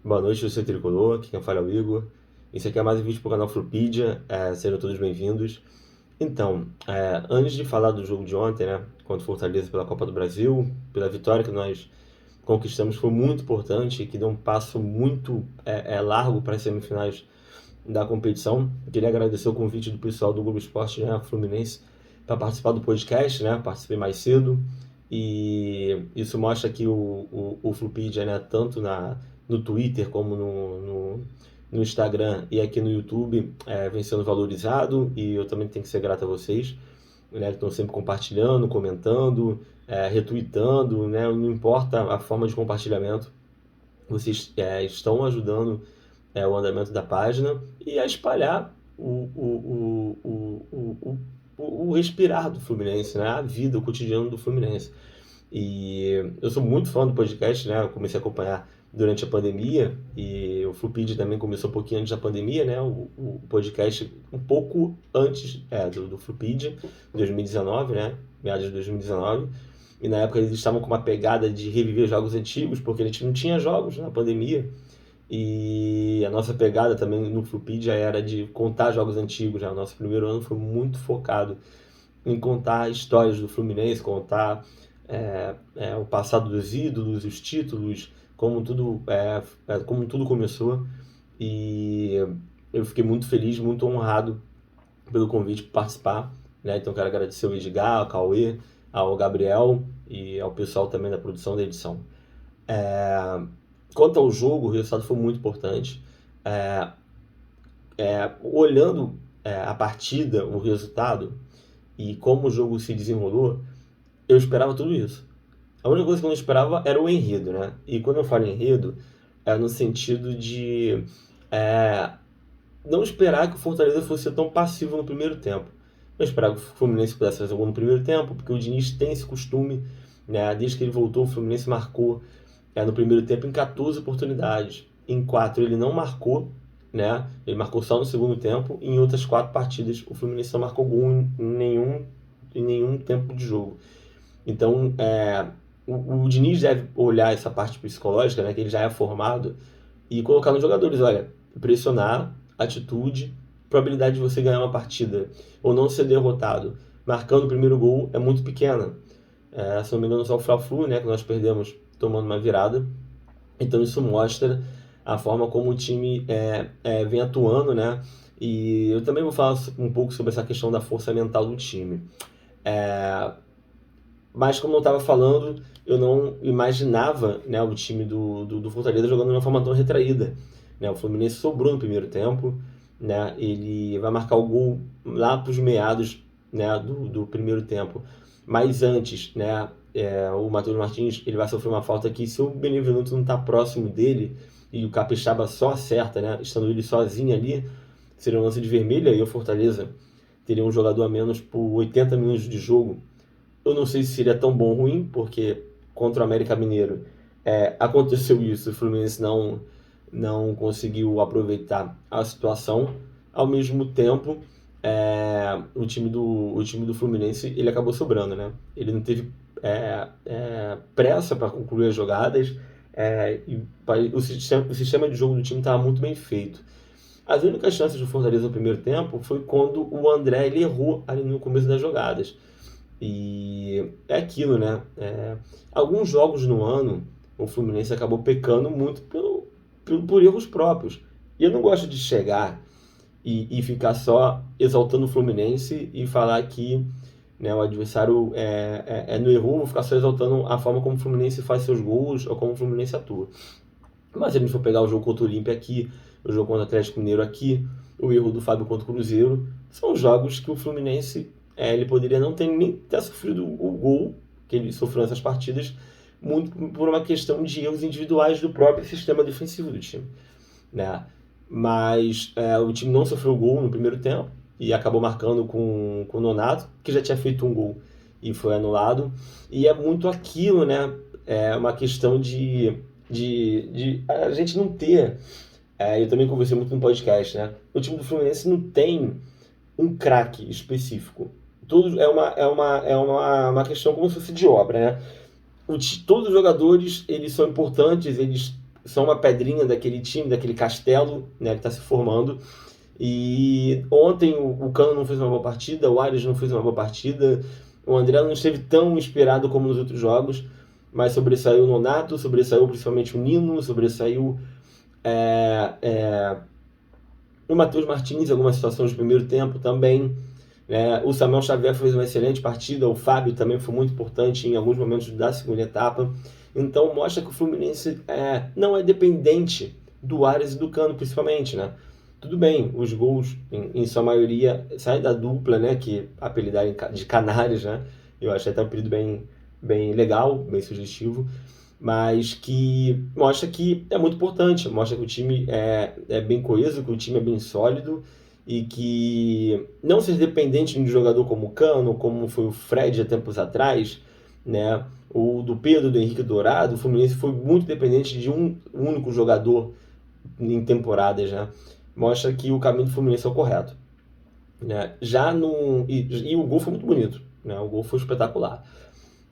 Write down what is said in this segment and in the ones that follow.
Boa noite, você tricolor, aqui quem fala é o Igor. Esse aqui é mais um vídeo para o canal Flupedia, sejam todos bem-vindos. Então, antes de falar do jogo de ontem, né, contra o Fortaleza pela Copa do Brasil, pela vitória que nós conquistamos, foi muito importante, que deu um passo muito largo para as semifinais da competição. Queria agradecer o convite do pessoal do Globo Esporte, né, Fluminense, para participar do podcast, né, participei mais cedo, e isso mostra que o Flupedia, né, tanto no Twitter como no Instagram e aqui no YouTube, vem sendo valorizado, e eu também tenho que ser grato a vocês, né, que estão sempre compartilhando, comentando, retweetando, né, não importa a forma de compartilhamento, vocês estão ajudando o andamento da página e a espalhar o respirar do Fluminense, né, a vida, o cotidiano do Fluminense. E eu sou muito fã do podcast, né? Eu comecei a acompanhar durante a pandemia e o Flupedia também começou um pouquinho antes da pandemia, né? O podcast um pouco antes do Flupedia, 2019, né? Meados de 2019. E na época eles estavam com uma pegada de reviver jogos antigos, porque a gente não tinha jogos na pandemia. E a nossa pegada também no Flupedia era de contar jogos antigos, né? O nosso primeiro ano foi muito focado em contar histórias do Fluminense, contar o passado dos ídolos, os títulos, como tudo começou. E eu fiquei muito feliz, muito honrado pelo convite para participar, né? Então quero agradecer ao Edgar, ao Cauê, ao Gabriel e ao pessoal também da produção da edição. Quanto ao jogo, o resultado foi muito importante. Olhando a partida, o resultado e como o jogo se desenrolou, eu esperava tudo isso. A única coisa que eu não esperava era o enredo, né? E quando eu falo enredo, é no sentido de não esperar que o Fortaleza fosse tão passivo no primeiro tempo. Eu esperava que o Fluminense pudesse fazer gol no primeiro tempo, porque o Diniz tem esse costume, né? Desde que ele voltou, o Fluminense marcou no primeiro tempo em 14 oportunidades. Em 4 ele não marcou, né? Ele marcou só no segundo tempo. E em outras 4 partidas o Fluminense não marcou gol em nenhum tempo de jogo. Então, o Diniz deve olhar essa parte psicológica, né, que ele já é formado, e colocar nos jogadores, olha, pressionar, atitude, probabilidade de você ganhar uma partida ou não ser derrotado marcando o primeiro gol é muito pequena. Se não me engano, só o Fla-Flu, né, que nós perdemos tomando uma virada. Então isso mostra a forma como o time vem atuando, né? E eu também vou falar um pouco sobre essa questão da força mental do time. Mas como eu estava falando, eu não imaginava, né, o time do Fortaleza jogando de uma forma tão retraída, né? O Fluminense sobrou no primeiro tempo, né? Ele vai marcar o gol lá para os meados, né, do primeiro tempo. Mas antes, né, o Matheus Martins ele vai sofrer uma falta que, se o Benevenuto não está próximo dele e o Capixaba só acerta, né, estando ele sozinho ali, seria um lance de vermelho, aí o Fortaleza teria um jogador a menos por 80 minutos de jogo. Eu não sei se seria tão bom ou ruim, porque contra o América Mineiro aconteceu isso, o Fluminense não conseguiu aproveitar a situação. Ao mesmo tempo, o time do Fluminense ele acabou sobrando, né? Ele não teve pressa para concluir as jogadas, e o sistema de jogo do time estava muito bem feito. As únicas chances do Fortaleza no primeiro tempo foi quando o André ele errou ali no começo das jogadas. E é aquilo, né? Alguns jogos no ano, o Fluminense acabou pecando muito por erros próprios. E eu não gosto de chegar e ficar só exaltando o Fluminense e falar que, né, o adversário não errou, vou ficar só exaltando a forma como o Fluminense faz seus gols ou como o Fluminense atua. Mas se a gente for pegar o jogo contra o Olímpia aqui, o jogo contra o Atlético Mineiro aqui, o erro do Fábio contra o Cruzeiro, são jogos que o Fluminense ele poderia não ter nem ter sofrido o gol que ele sofreu nessas partidas, muito por uma questão de erros individuais do próprio sistema defensivo do time, né? Mas o time não sofreu gol no primeiro tempo e acabou marcando com o Nonato, que já tinha feito um gol e foi anulado. E é muito aquilo, né? É uma questão de a gente não ter. Eu também conversei muito no podcast, né? O time do Fluminense não tem um craque específico. Tudo uma questão como se fosse de obra, né? Todos os jogadores eles são importantes, eles são uma pedrinha daquele time, daquele castelo, né, que está se formando. E ontem o Cano não fez uma boa partida, o Arias não fez uma boa partida, o André não esteve tão inspirado como nos outros jogos, mas sobressaiu o Nonato, sobressaiu principalmente o Nino, sobressaiu o Matheus Martins em algumas situações do primeiro tempo também. O Samuel Xavier fez uma excelente partida, o Fábio também foi muito importante em alguns momentos da segunda etapa. Então mostra que o Fluminense não é dependente do Arias e do Cano, principalmente, né? Tudo bem, os gols, em sua maioria, saem da dupla, né? Que apelidaram de Canários, né? Eu achei até um apelido bem legal, bem sugestivo, mas que mostra que é muito importante, mostra que o time é bem coeso, que o time é bem sólido e que não ser dependente de um jogador como o Cano, como foi o Fred há tempos atrás, né? O do Pedro, do Henrique Dourado, o Fluminense foi muito dependente de um único jogador em temporadas, né? Mostra que o caminho do Fluminense é o correto, né? E o gol foi muito bonito, né? O gol foi espetacular.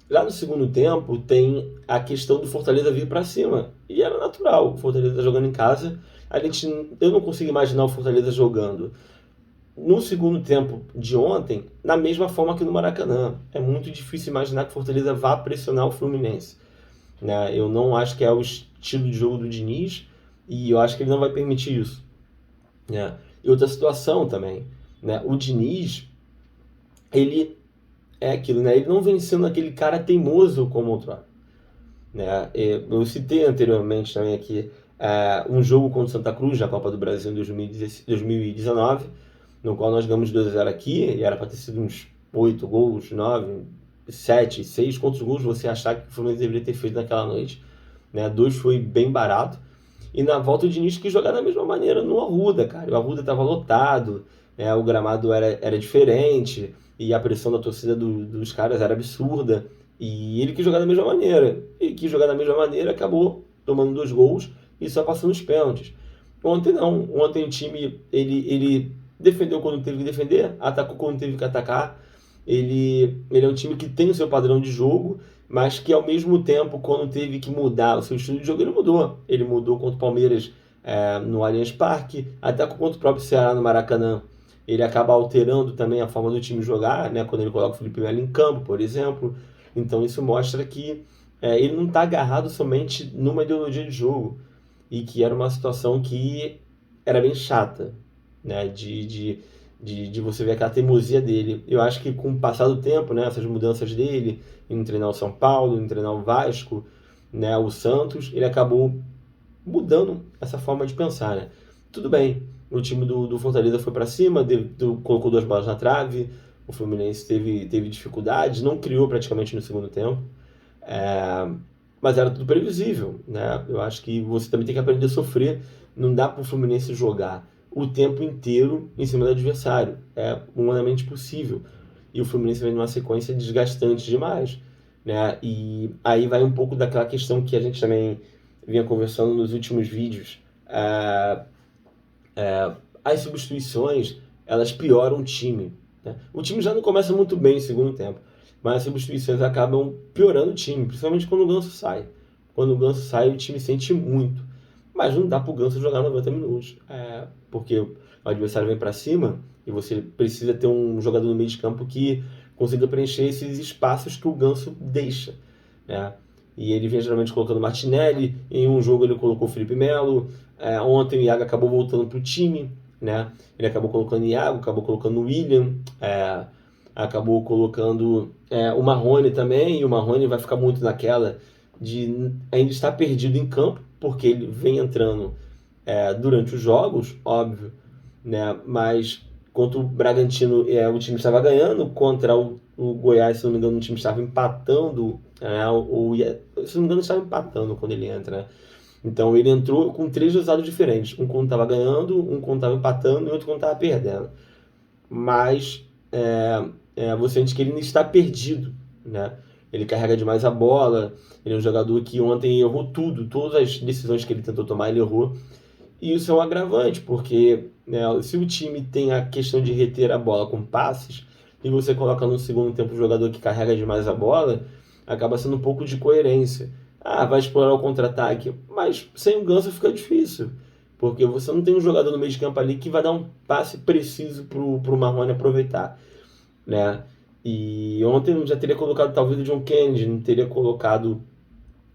Já no segundo tempo tem a questão do Fortaleza vir para cima e era natural. O Fortaleza tá jogando em casa, eu não consigo imaginar o Fortaleza jogando no segundo tempo de ontem da mesma forma que no Maracanã. É muito difícil imaginar que o Fortaleza vá pressionar o Fluminense, né? Eu não acho que é o estilo de jogo do Diniz e eu acho que ele não vai permitir isso, né? E outra situação também, né? O Diniz, ele é aquilo, né? Ele não vem sendo aquele cara teimoso como outrora, né? Eu citei anteriormente também aqui um jogo contra o Santa Cruz na Copa do Brasil em 2019, no qual nós ganhamos 2-0 aqui, e era para ter sido uns 8 gols, 9, 7, 6. Quantos gols você achar que o Fluminense deveria ter feito naquela noite, né? 2 foi bem barato. E na volta o Diniz quis jogar da mesma maneira no Arruda, cara. O Arruda estava lotado, né? O gramado era diferente, e a pressão da torcida dos caras era absurda. E ele quis jogar da mesma maneira. Ele quis jogar da mesma maneira, acabou tomando 2 gols e só passando os pênaltis. Ontem não. Ontem o time, ele defendeu quando teve que defender, atacou quando teve que atacar. Ele é um time que tem o seu padrão de jogo, mas que ao mesmo tempo, quando teve que mudar o seu estilo de jogo, ele mudou. Ele mudou contra o Palmeiras no Allianz Parque, até contra o próprio Ceará no Maracanã. Ele acaba alterando também a forma do time jogar, né? Quando ele coloca o Felipe Melo em campo, por exemplo. Então isso mostra que ele não está agarrado somente numa ideologia de jogo, e que era uma situação que era bem chata, né? De você ver aquela teimosia dele. Eu acho que com o passar do tempo, né, essas mudanças dele, em treinar o São Paulo, em treinar o Vasco, né, o Santos, ele acabou mudando essa forma de pensar, né? Tudo bem, o time do Fortaleza foi para cima, colocou 2 bolas na trave, o Fluminense teve dificuldades, não criou praticamente no segundo tempo, mas era tudo previsível, né? Eu acho que você também tem que aprender a sofrer. Não dá para o Fluminense jogar o tempo inteiro em cima do adversário. É humanamente possível. E o Fluminense vem numa sequência desgastante demais, né? E aí vai um pouco daquela questão que a gente também vinha conversando nos últimos vídeos. As substituições, elas pioram o time, né? O time já não começa muito bem no segundo tempo, mas as substituições acabam piorando o time, principalmente quando o Ganso sai. Quando o Ganso sai, o time sente muito. Mas não dá pro Ganso jogar 90 minutos. Porque o adversário vem para cima e você precisa ter um jogador no meio de campo que consiga preencher esses espaços que o Ganso deixa, né? E ele vem geralmente colocando Martinelli, em um jogo ele colocou o Felipe Melo, ontem o Iago acabou voltando pro time, né? Ele acabou colocando o Iago, acabou colocando o William, acabou colocando o Marrone também, e o Marrone vai ficar muito naquela de ainda estar perdido em campo, porque ele vem entrando durante os jogos, óbvio, né? Mas contra o Bragantino o time estava ganhando, contra o Goiás, se não me engano, o time estava empatando, se não me engano, estava empatando quando ele entra, né? Então ele entrou com 3 resultados diferentes, um quando estava ganhando, um quando estava empatando e outro quando estava perdendo. Mas você sente que ele ainda está perdido, né? Ele carrega demais a bola, ele é um jogador que ontem errou tudo, todas as decisões que ele tentou tomar, ele errou. E isso é um agravante, porque se o time tem a questão de reter a bola com passes, e você coloca no segundo tempo um jogador que carrega demais a bola, acaba sendo um pouco de coerência. vai explorar o contra-ataque, mas sem o Ganso fica difícil, porque você não tem um jogador no meio de campo ali que vai dar um passe preciso pro Marrone aproveitar, né? E ontem eu já teria colocado talvez o John Kennedy, não teria colocado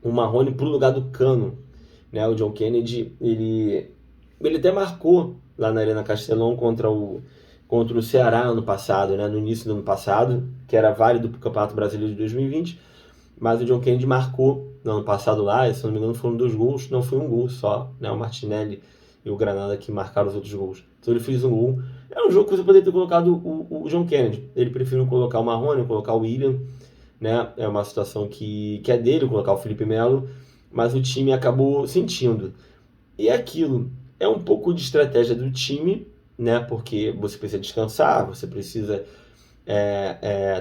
o Marrone pro lugar do Cano, né? O John Kennedy, ele até marcou lá na Arena Castelão contra o Ceará ano passado, né? No início do ano passado, que era válido para o Campeonato Brasileiro de 2020, mas o John Kennedy marcou no ano passado lá, e, se não me engano foram 2 gols, não foi um gol só, né? O Martinelli e o Granada que marcaram os outros gols. Então ele fez um gol. É um jogo que você poderia ter colocado o John Kennedy. Ele preferiu colocar o Marrone, colocar o William, né? É uma situação que é dele, colocar o Felipe Melo, mas o time acabou sentindo. E é aquilo, é um pouco de estratégia do time, né? Porque você precisa descansar, você precisa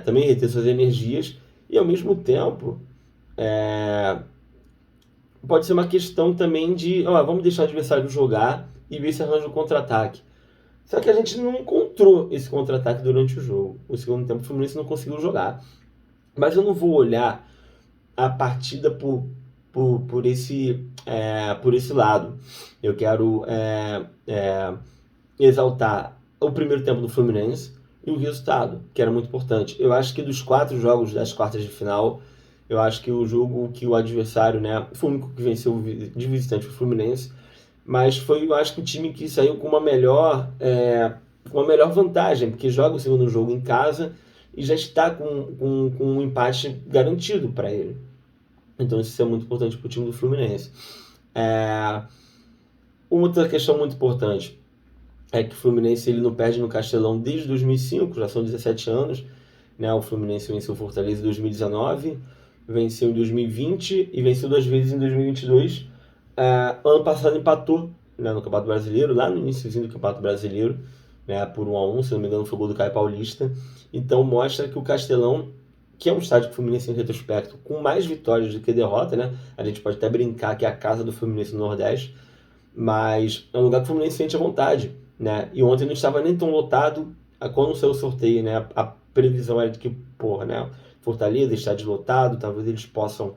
também reter suas energias, e ao mesmo tempo pode ser uma questão também de vamos deixar o adversário jogar e ver se arranja um contra-ataque. Só que a gente não encontrou esse contra-ataque durante o jogo. O segundo tempo o Fluminense não conseguiu jogar. Mas eu não vou olhar a partida por esse lado. Eu quero exaltar o primeiro tempo do Fluminense e o resultado, que era muito importante. Eu acho que dos 4 jogos das quartas de final, eu acho que o jogo que o adversário, né, foi o único que venceu de visitante foi o Fluminense, mas foi, eu acho que o time que saiu com uma melhor vantagem, porque joga o segundo jogo em casa e já está com um empate garantido para ele. Então isso é muito importante para o time do Fluminense. Outra questão muito importante é que o Fluminense ele não perde no Castelão desde 2005, já são 17 anos. Né? O Fluminense venceu o Fortaleza em 2019, venceu em 2020 e venceu 2 vezes em 2022. Ano passado empatou, né, no Campeonato Brasileiro, lá no iníciozinho do Campeonato Brasileiro, né, por 1-1, se não me engano foi o gol do Caio Paulista. Então mostra que o Castelão, que é um estádio que o Fluminense em retrospecto, com mais vitórias do que derrota, né? A gente pode até brincar que é a casa do Fluminense no Nordeste, mas é um lugar que o Fluminense sente à vontade, né? E ontem não estava nem tão lotado. Quando saiu o sorteio, né, a previsão era de que, né, Fortaleza, estádio lotado, talvez eles possam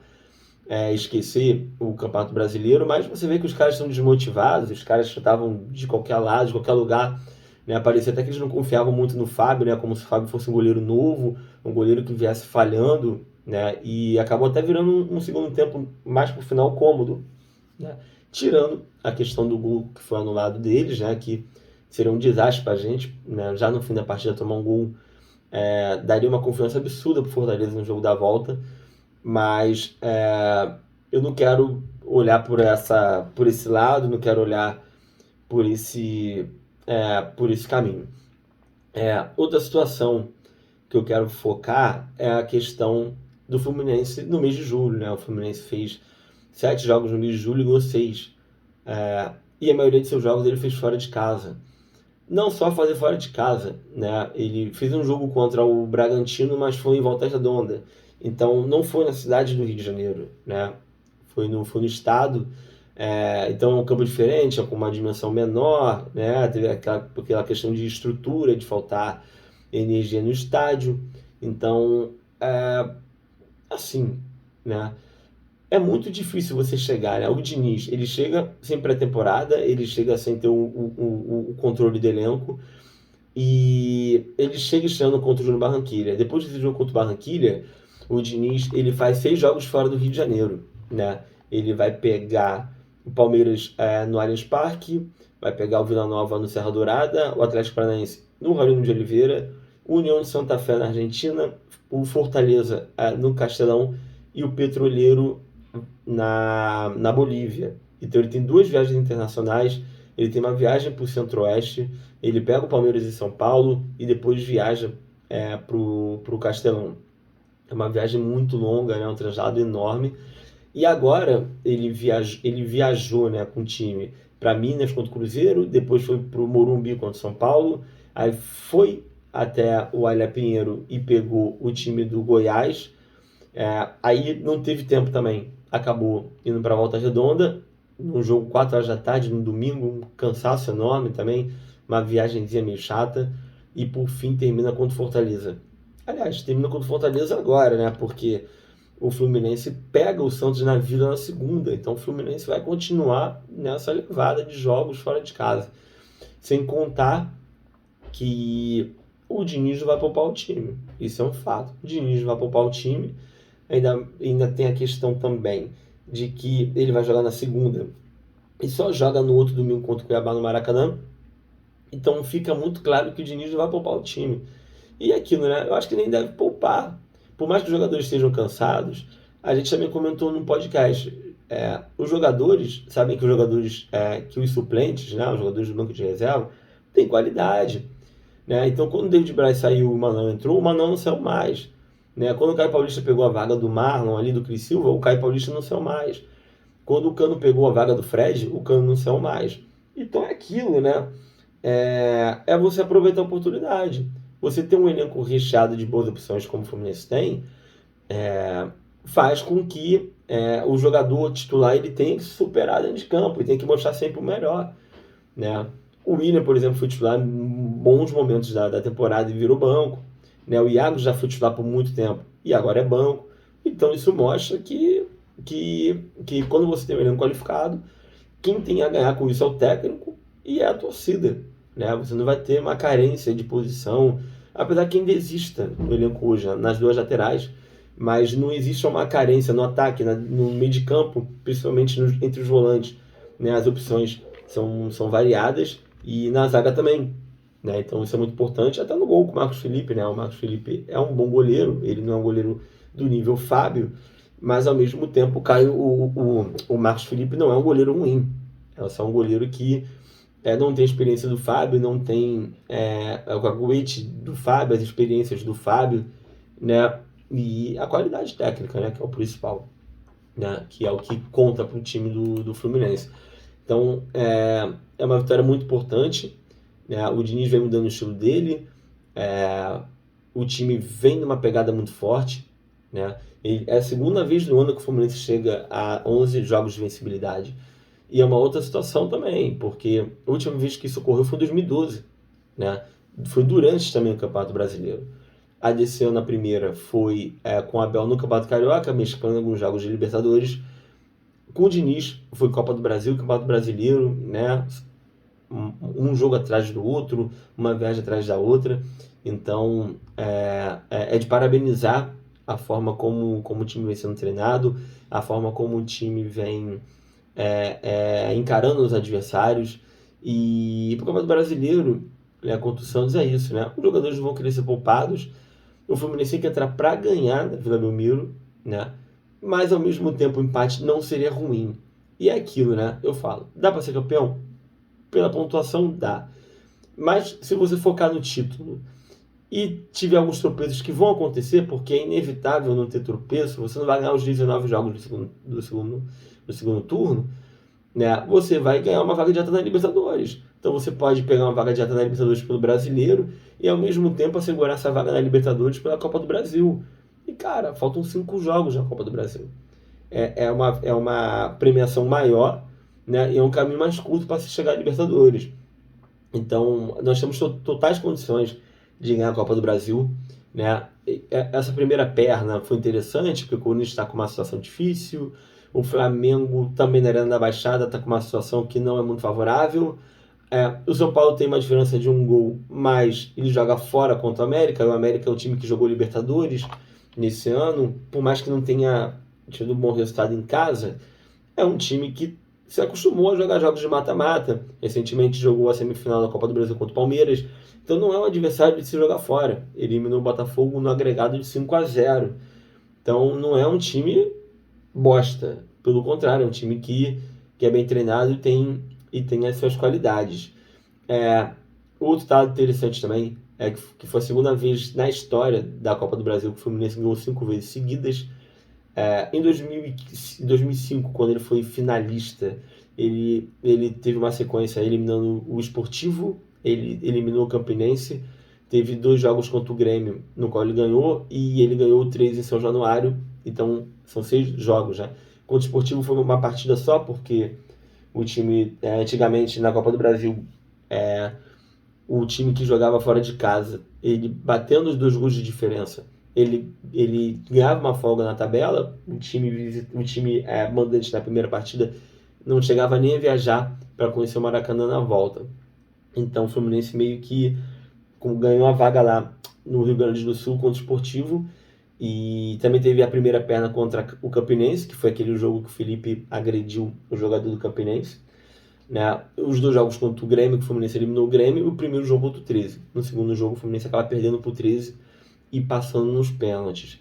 esquecer o Campeonato Brasileiro, mas você vê que os caras estão desmotivados, os caras estavam de qualquer lado, de qualquer lugar, né? Parecia até que eles não confiavam muito no Fábio, né? Como se o Fábio fosse um goleiro novo, um goleiro que viesse falhando, né? E acabou até virando um segundo tempo mais pro final cômodo, né? Tirando a questão do gol que foi anulado deles, né? Que seria um desastre pra gente, né? Já no fim da partida tomar um gol daria uma confiança absurda pro Fortaleza no jogo da volta, mas eu não quero olhar por esse lado, não quero olhar por esse caminho. Outra situação que eu quero focar é a questão do Fluminense no mês de julho, né? O Fluminense fez 7 jogos no mês de julho e ganhou 6. E a maioria de seus jogos ele fez fora de casa. Não só fazer fora de casa, né? Ele fez um jogo contra o Bragantino, mas foi em Volta Redonda. Então não foi na cidade do Rio de Janeiro, né? Foi no estado. Então é um campo diferente, com uma dimensão menor, né? Teve aquela questão de estrutura, de faltar energia no estádio. Então, assim, né? É muito difícil você chegar, né? O Diniz, ele chega sem pré-temporada, ele chega sem ter o controle do elenco, e ele chega estreando contra o Júnior Barranquilla. Depois desse jogo contra o Barranquilla, o Diniz, ele faz 6 jogos fora do Rio de Janeiro, né? Ele vai pegar o Palmeiras no Allianz Parque, vai pegar o Vila Nova no Serra Dourada, o Atlético Paranaense no Raulino de Oliveira, o União de Santa Fé na Argentina, o Fortaleza no Castelão e o Petroleiro na Bolívia. Então ele tem 2 viagens internacionais, ele tem uma viagem para o Centro-Oeste, ele pega o Palmeiras em São Paulo e depois viaja para o Castelão. É uma viagem muito longa, né? Um traslado enorme. E agora ele viajou, né, com o time para Minas contra o Cruzeiro, depois foi para o Morumbi contra o São Paulo, aí foi até o Alha Pinheiro e pegou o time do Goiás. Aí não teve tempo também, acabou indo para a Volta Redonda, num jogo 4 horas da tarde, no domingo, um cansaço enorme também, uma viagemzinha meio chata, e por fim termina contra o Fortaleza. Aliás, termina contra o Fortaleza agora, né? Porque o Fluminense pega o Santos na Vila na segunda. Então o Fluminense vai continuar nessa levada de jogos fora de casa. Sem contar que o Diniz vai poupar o time. Isso é um fato. O Diniz vai poupar o time. Ainda tem a questão também de que ele vai jogar na segunda e só joga no outro domingo contra o Cuiabá no Maracanã. Então fica muito claro que o Diniz vai poupar o time. E aquilo, né? Eu acho que nem deve poupar. Por mais que os jogadores estejam cansados, a gente também comentou no podcast. Os jogadores, sabem que os jogadores, que os suplentes, né, os jogadores do banco de reserva, têm qualidade. Né? Então, quando o David Braz saiu e o Manão entrou, o Manão não saiu mais. Né? Quando o Caio Paulista pegou a vaga do Marlon ali, do Cris Silva, o Caio Paulista não saiu mais. Quando o Cano pegou a vaga do Fred, o Cano não saiu mais. Então é aquilo, né? É você aproveitar a oportunidade. Você ter um elenco recheado de boas opções como o Fluminense tem, faz com que o jogador titular ele tenha que se superar dentro de campo e tem que mostrar sempre o melhor. Né? O William, por exemplo, foi titular em bons momentos da temporada e virou banco. Né? O Iago já foi titular por muito tempo e agora é banco. Então isso mostra que quando você tem um elenco qualificado, quem tem a ganhar com isso é o técnico e é a torcida. Né? Você não vai ter uma carência de posição, apesar que ainda exista no elenco hoje, nas duas laterais, mas não existe uma carência no ataque, no meio de campo, principalmente entre os volantes. Né? As opções são variadas e na zaga também. Né? Então isso é muito importante, até no gol com o Marcos Felipe. Né? O Marcos Felipe é um bom goleiro, ele não é um goleiro do nível Fábio, mas ao mesmo tempo o Marcos Felipe não é um goleiro ruim. É só um goleiro que não tem a experiência do Fábio, não tem o cacuete do Fábio, as experiências do Fábio, né? E a qualidade técnica, né? Que é o principal, né? Que é o que conta para o time do Fluminense. Então é uma vitória muito importante, né? O Diniz vem mudando o estilo dele, o time vem numa pegada muito forte, né? É a segunda vez no ano que o Fluminense chega a 11 jogos de vencibilidade. E é uma outra situação também, porque a última vez que isso ocorreu foi em 2012. Né? Foi durante também o Campeonato Brasileiro. A desse ano, a primeira, foi com a Abel no Campeonato Carioca, mesclando alguns jogos de Libertadores. Com o Diniz, foi Copa do Brasil, Campeonato Brasileiro, né? Um jogo atrás do outro, uma viagem atrás da outra. Então, é de parabenizar a forma como o time vem sendo treinado, a forma como o time vem encarando os adversários. E pro Campeonato Brasileiro, né, contra o Santos é isso, né? Os jogadores vão querer ser poupados, o Fluminense tem que entrar para ganhar na Vila Belmiro, né? Mas ao mesmo tempo o empate não seria ruim. E é aquilo, né? Eu falo, dá para ser campeão? Pela pontuação, dá. Mas se você focar no título e tiver alguns tropeços que vão acontecer, porque é inevitável não ter tropeço, você não vai ganhar os 19 jogos do segundo turno, né? Você vai ganhar uma vaga direta na Libertadores. Então você pode pegar uma vaga direta na Libertadores pelo Brasileiro e ao mesmo tempo assegurar essa vaga na Libertadores pela Copa do Brasil. E cara, faltam 5 jogos na Copa do Brasil. É uma premiação maior, né? E é um caminho mais curto para se chegar à Libertadores. Então nós temos totais condições de ganhar a Copa do Brasil, né? Essa primeira perna foi interessante porque o Corinthians está com uma situação difícil. O Flamengo também na Arena da Baixada está com uma situação que não é muito favorável. O São Paulo tem uma diferença de um gol, mas ele joga fora contra o América. O América é o time que jogou Libertadores nesse ano. Por mais que não tenha tido um bom resultado em casa, é um time que se acostumou a jogar jogos de mata-mata. Recentemente jogou a semifinal da Copa do Brasil contra o Palmeiras. Então não é um adversário de se jogar fora. Ele eliminou o Botafogo no agregado de 5-0. Então não é um time bosta. Pelo contrário, é um time que é bem treinado e tem as suas qualidades. Outro dado interessante também é que foi a segunda vez na história da Copa do Brasil que o Fluminense ganhou 5 vezes seguidas. Em 2005, quando ele foi finalista, ele teve uma sequência eliminando o Sportivo, ele eliminou o Campinense, teve 2 jogos contra o Grêmio, no qual ele ganhou, e ele ganhou 3 em São Januário, então são 6 jogos, né? Contra o Sportivo foi uma partida só, porque o time, antigamente na Copa do Brasil, o time que jogava fora de casa, ele batendo os 2 gols de diferença, ele ganhava uma folga na tabela, o time mandante na primeira partida não chegava nem a viajar para conhecer o Maracanã na volta. Então o Fluminense meio que ganhou a vaga lá no Rio Grande do Sul contra o Sportivo, e também teve a primeira perna contra o Campinense, que foi aquele jogo que o Felipe agrediu o jogador do Campinense. Né? Os dois jogos contra o Grêmio, que o Fluminense eliminou o Grêmio, e o primeiro jogo contra o 13. No segundo jogo, o Fluminense acaba perdendo pro 13 e passando nos pênaltis.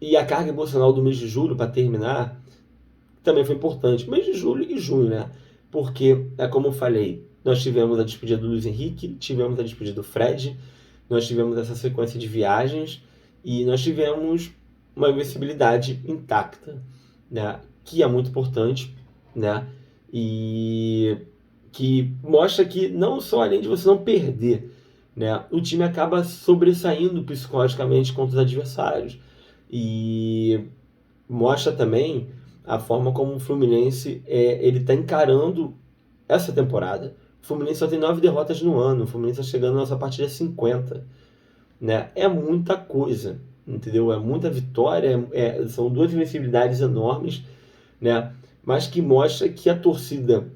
E a carga emocional do mês de julho, para terminar, também foi importante. Mês de julho e junho, né? Porque, como eu falei, nós tivemos a despedida do Luiz Henrique, tivemos a despedida do Fred, nós tivemos essa sequência de viagens e nós tivemos uma invencibilidade intacta, né? Que é muito importante, né? E que mostra que não só além de você não perder, né? O time acaba sobressaindo psicologicamente contra os adversários. E mostra também a forma como o Fluminense ele está encarando essa temporada. O Fluminense só tem 9 derrotas no ano. O Fluminense está chegando na nossa partida 50. Né? É muita coisa, entendeu? É muita vitória, são duas invencibilidades enormes, né? Mas que mostra que a torcida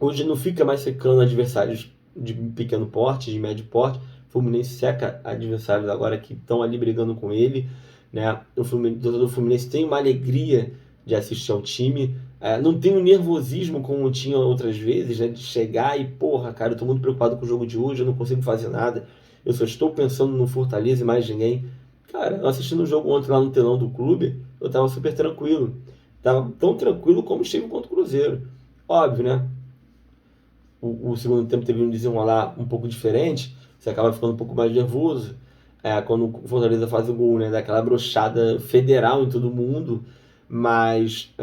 hoje não fica mais secando adversários de pequeno porte, de médio porte. O Fluminense seca adversários agora que estão ali brigando com ele, né? O torcedor do Fluminense tem uma alegria de assistir ao time, não tem um nervosismo como tinha outras vezes, né? De chegar e, porra, cara, eu tô muito preocupado com o jogo de hoje, eu não consigo fazer nada, eu só estou pensando no Fortaleza e mais ninguém. Cara, eu assistindo o jogo ontem lá no telão do clube, eu tava super tranquilo. Tava tão tranquilo como estive contra o Cruzeiro. Óbvio, né? O segundo tempo teve um desenrolar um pouco diferente, você acaba ficando um pouco mais nervoso. Quando o Fortaleza faz o gol, né? Daquela brochada federal em todo mundo, mas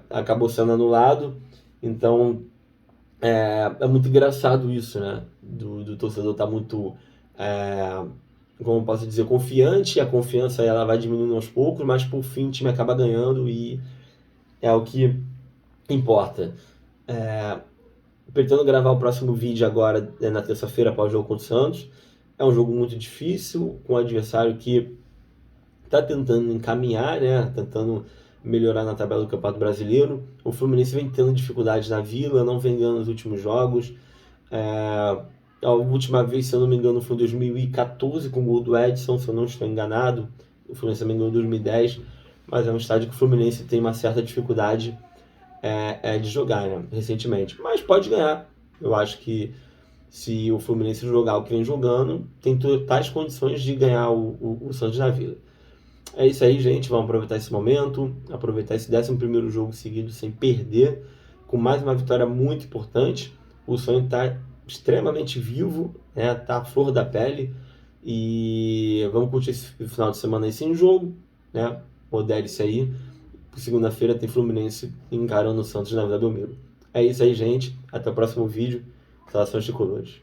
acabou sendo anulado. Então é muito engraçado isso, né? Do torcedor estar muito, como posso dizer, confiante. A confiança ela vai diminuindo aos poucos, mas por fim o time acaba ganhando e é o que importa. Pretendo gravar o próximo vídeo agora, na terça-feira, após o jogo contra o Santos. É um jogo muito difícil, com um adversário que está tentando encaminhar, né? Tentando melhorar na tabela do Campeonato Brasileiro. O Fluminense vem tendo dificuldades na Vila, não vem ganhando nos últimos jogos. A última vez, se eu não me engano, foi em 2014, com o gol do Edson, se eu não estou enganado. O Fluminense também ganhou em 2010, mas é um estádio que o Fluminense tem uma certa dificuldade de jogar, né, recentemente. Mas pode ganhar. Eu acho que se o Fluminense jogar o que vem jogando, tem tais condições de ganhar o Santos na Vila. É isso aí, gente. Vamos aproveitar esse momento, aproveitar esse 11º jogo seguido sem perder, com mais uma vitória muito importante. O sonho está extremamente vivo, né? Tá à flor da pele. E vamos curtir esse final de semana aí sem jogo, né? Modere-se aí. Segunda-feira tem Fluminense encarando o Santos na Vila Belmiro. É isso aí, gente. Até o próximo vídeo. Saudações tricolores.